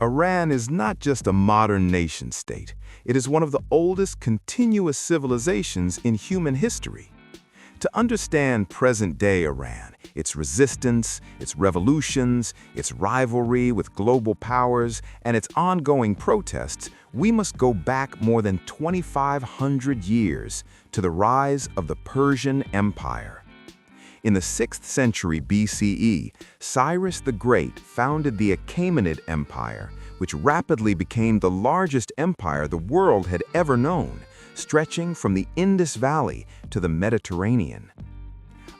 Iran is not just a modern nation-state. It is one of the oldest continuous civilizations in human history. To understand present-day Iran, its resistance, its revolutions, its rivalry with global powers, and its ongoing protests, we must go back more than 2,500 years to the rise of the Persian Empire. In the 6th century BCE, Cyrus the Great founded the Achaemenid Empire, which rapidly became the largest empire the world had ever known, stretching from the Indus Valley to the Mediterranean.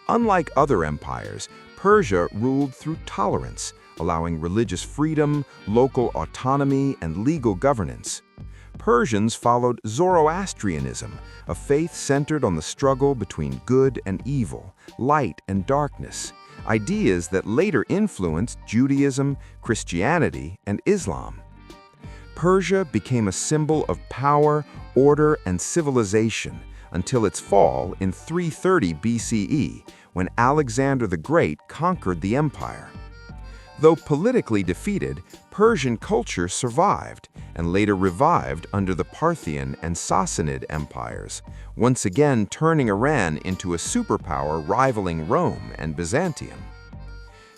Unlike other empires, Persia ruled through tolerance, allowing religious freedom, local autonomy, and legal governance. Persians followed Zoroastrianism, a faith centered on the struggle between good and evil, light and darkness, ideas that later influenced Judaism, Christianity, and Islam. Persia became a symbol of power, order, and civilization until its fall in 330 BCE, when Alexander the Great conquered the empire. Though politically defeated, Persian culture survived and later revived under the Parthian and Sassanid empires, once again turning Iran into a superpower rivaling Rome and Byzantium.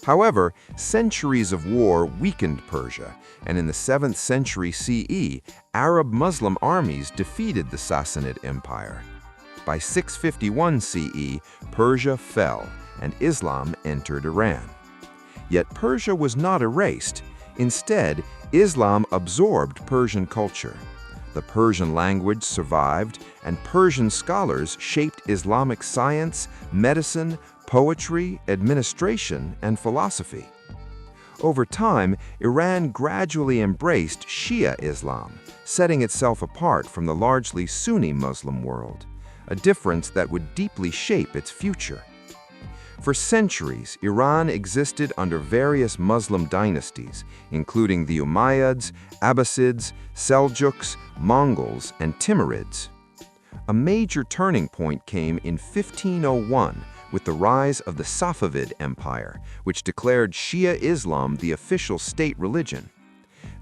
However, centuries of war weakened Persia, and in the 7th century CE, Arab Muslim armies defeated the Sassanid Empire. By 651 CE, Persia fell, and Islam entered Iran. Yet Persia was not erased. Instead, Islam absorbed Persian culture. The Persian language survived, and Persian scholars shaped Islamic science, medicine, poetry, administration, and philosophy. Over time, Iran gradually embraced Shia Islam, setting itself apart from the largely Sunni Muslim world, a difference that would deeply shape its future. For centuries, Iran existed under various Muslim dynasties, including the Umayyads, Abbasids, Seljuks, Mongols, and Timurids. A major turning point came in 1501 with the rise of the Safavid Empire, which declared Shia Islam the official state religion.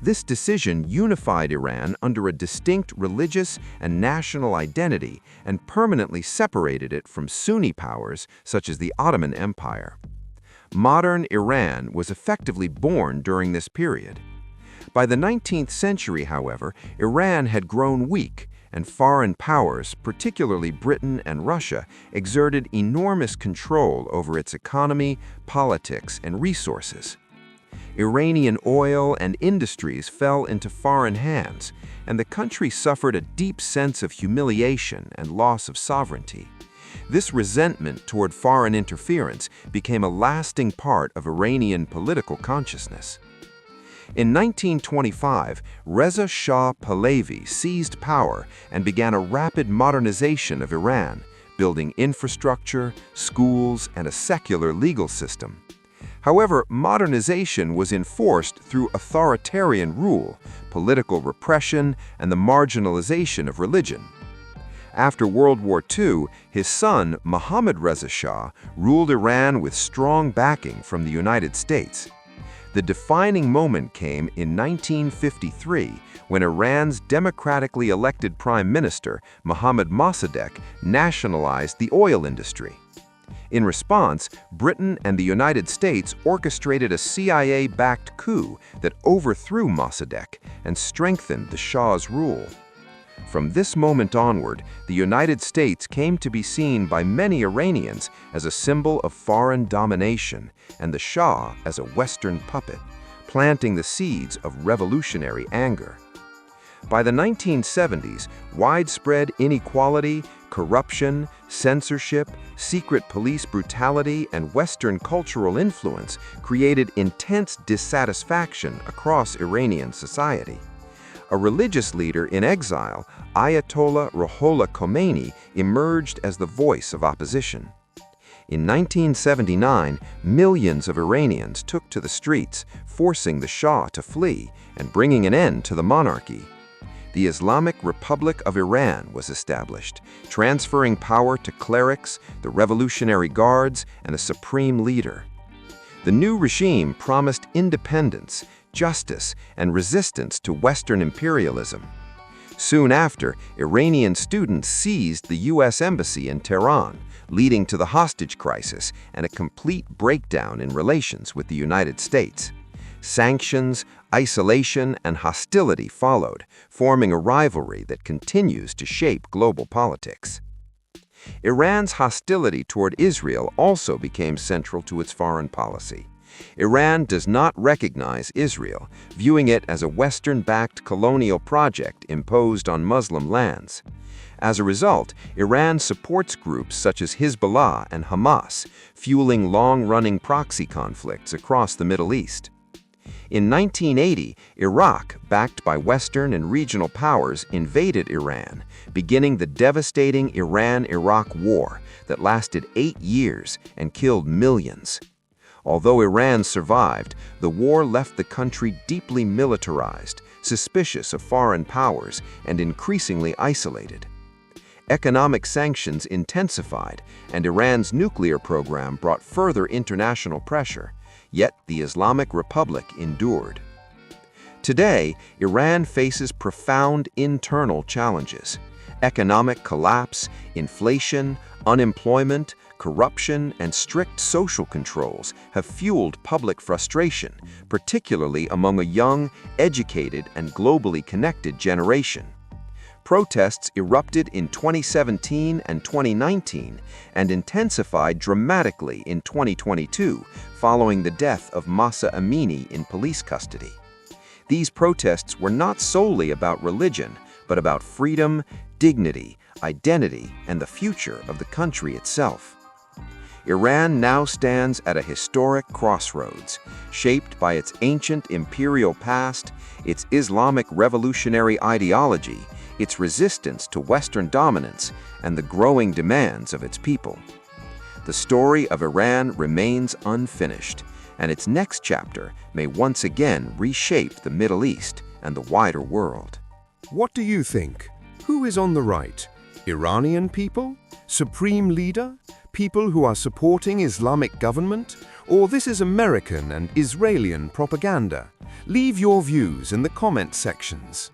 This decision unified Iran under a distinct religious and national identity and permanently separated it from Sunni powers such as the Ottoman Empire. Modern Iran was effectively born during this period. By the 19th century, however, Iran had grown weak, and foreign powers, particularly Britain and Russia, exerted enormous control over its economy, politics, and resources. Iranian oil and industries fell into foreign hands, and the country suffered a deep sense of humiliation and loss of sovereignty. This resentment toward foreign interference became a lasting part of Iranian political consciousness. In 1925, Reza Shah Pahlavi seized power and began a rapid modernization of Iran, building infrastructure, schools, and a secular legal system. However, modernization was enforced through authoritarian rule, political repression, and the marginalization of religion. After World War II, his son, Mohammad Reza Shah, ruled Iran with strong backing from the United States. The defining moment came in 1953 when Iran's democratically elected Prime Minister, Mohammad Mossadegh, nationalized the oil industry. In response, Britain and the United States orchestrated a CIA-backed coup that overthrew Mossadegh and strengthened the Shah's rule. From this moment onward, the United States came to be seen by many Iranians as a symbol of foreign domination and the Shah as a Western puppet, planting the seeds of revolutionary anger. By the 1970s, widespread inequality, corruption, censorship, secret police brutality, and Western cultural influence created intense dissatisfaction across Iranian society. A religious leader in exile, Ayatollah Ruhollah Khomeini, emerged as the voice of opposition. In 1979, millions of Iranians took to the streets, forcing the Shah to flee and bringing an end to the monarchy. The Islamic Republic of Iran was established, transferring power to clerics, the Revolutionary Guards, and a supreme leader. The new regime promised independence, justice, and resistance to Western imperialism. Soon after, Iranian students seized the U.S. Embassy in Tehran, leading to the hostage crisis and a complete breakdown in relations with the United States. Sanctions, isolation, and hostility followed, forming a rivalry that continues to shape global politics. Iran's hostility toward Israel also became central to its foreign policy. Iran does not recognize Israel, viewing it as a Western-backed colonial project imposed on Muslim lands. As a result, Iran supports groups such as Hezbollah and Hamas, fueling long-running proxy conflicts across the Middle East. In 1980, Iraq, backed by Western and regional powers, invaded Iran, beginning the devastating Iran-Iraq War that lasted 8 years and killed millions. Although Iran survived, the war left the country deeply militarized, suspicious of foreign powers, and increasingly isolated. Economic sanctions intensified, and Iran's nuclear program brought further international pressure, yet the Islamic Republic endured. Today, Iran faces profound internal challenges. Economic collapse, inflation, unemployment, corruption, and strict social controls have fueled public frustration, particularly among a young, educated, and globally connected generation. Protests erupted in 2017 and 2019 and intensified dramatically in 2022 following the death of Mahsa Amini in police custody. These protests were not solely about religion, but about freedom, dignity, identity, and the future of the country itself. Iran now stands at a historic crossroads, shaped by its ancient imperial past, its Islamic revolutionary ideology, its resistance to Western dominance, and the growing demands of its people. The story of Iran remains unfinished, and its next chapter may once again reshape the Middle East and the wider world. What do you think? Who is on the right? Iranian people? Supreme leader? People who are supporting Islamic government? Or this is American and Israeli propaganda? Leave your views in the comment sections.